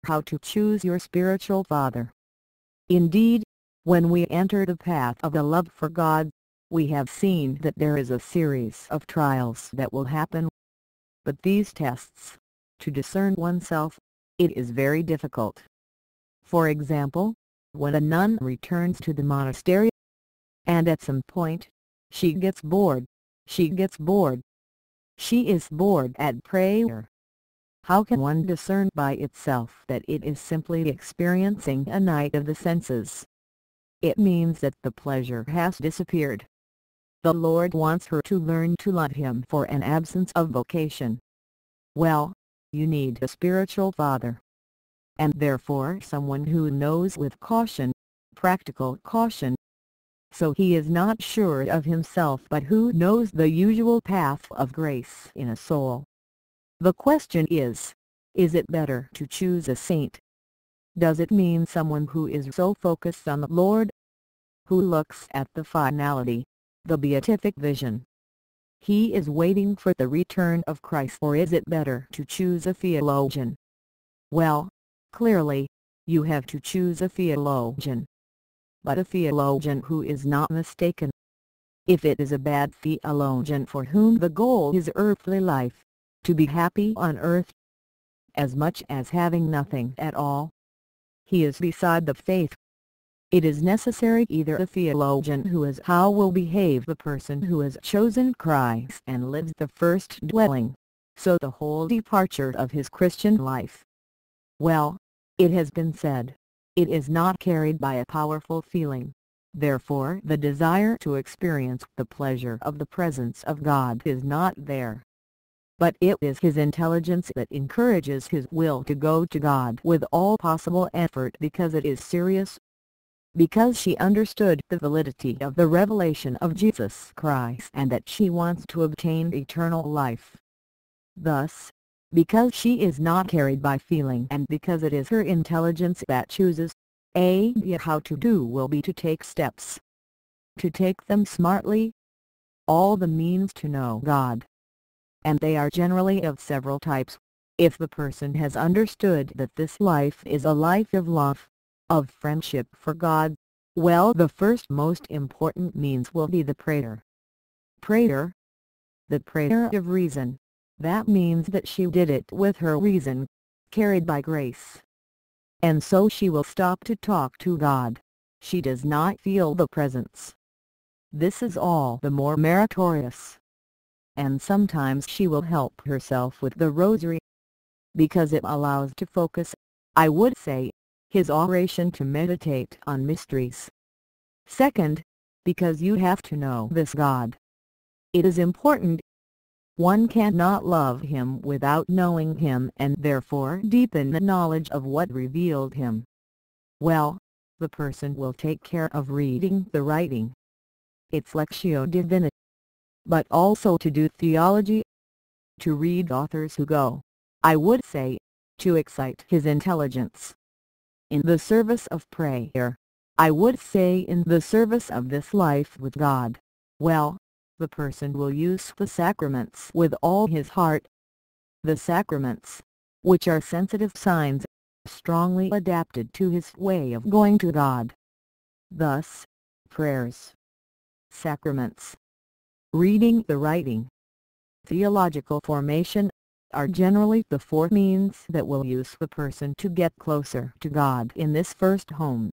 How to choose your spiritual father. Indeed, when we enter the path of the love for God, we have seen that there is a series of trials that will happen. But these tests, to discern oneself, it is very difficult. For example, when a nun returns to the monastery, and at some point, she gets bored. She is bored at prayer. How can one discern by itself that it is simply experiencing a night of the senses? It means that the pleasure has disappeared. The Lord wants her to learn to love Him for an absence of vocation. Well, you need a spiritual father. And therefore someone who knows with caution, practical caution. So he is not sure of himself but who knows the usual path of grace in a soul. The question is it better to choose a saint? Does it mean someone who is so focused on the Lord, who looks at the finality, the beatific vision? He is waiting for the return of Christ. Or is it better to choose a theologian? Well, clearly, you have to choose a theologian. But a theologian who is not mistaken. If it is a bad theologian for whom the goal is earthly life, to be happy on earth, as much as having nothing at all, he is beside the faith. It is necessary either a theologian who is how will behave the person who has chosen Christ and lives the first dwelling, so the whole departure of his Christian life. Well, it has been said, it is not carried by a powerful feeling, therefore the desire to experience the pleasure of the presence of God is not there. But it is his intelligence that encourages his will to go to God with all possible effort because it is serious. Because she understood the validity of the revelation of Jesus Christ and that she wants to obtain eternal life. Thus, because she is not carried by feeling and because it is her intelligence that chooses, how to do will be to take steps. To take them smartly. All the means to know God. And they are generally of several types. If the person has understood that this life is a life of love, of friendship for God, well, the first most important means will be the prayer. Prayer. The prayer of reason. That means that she did it with her reason, carried by grace. And so she will stop to talk to God. She does not feel the presence. This is all the more meritorious. And sometimes she will help herself with the rosary, because it allows to focus, I would say, his oration to meditate on mysteries. Second, because you have to know this God. It is important. One cannot love Him without knowing Him and therefore deepen the knowledge of what revealed Him. Well, the person will take care of reading the writing. It's lectio divina. But also to do theology. To read authors who go, I would say, to excite his intelligence. In the service of prayer, I would say in the service of this life with God, well, the person will use the sacraments with all his heart. The sacraments, which are sensitive signs, strongly adapted to his way of going to God. Thus, prayers, sacraments, reading the writing, theological formation, are generally the four means that will use the person to get closer to God in this first home.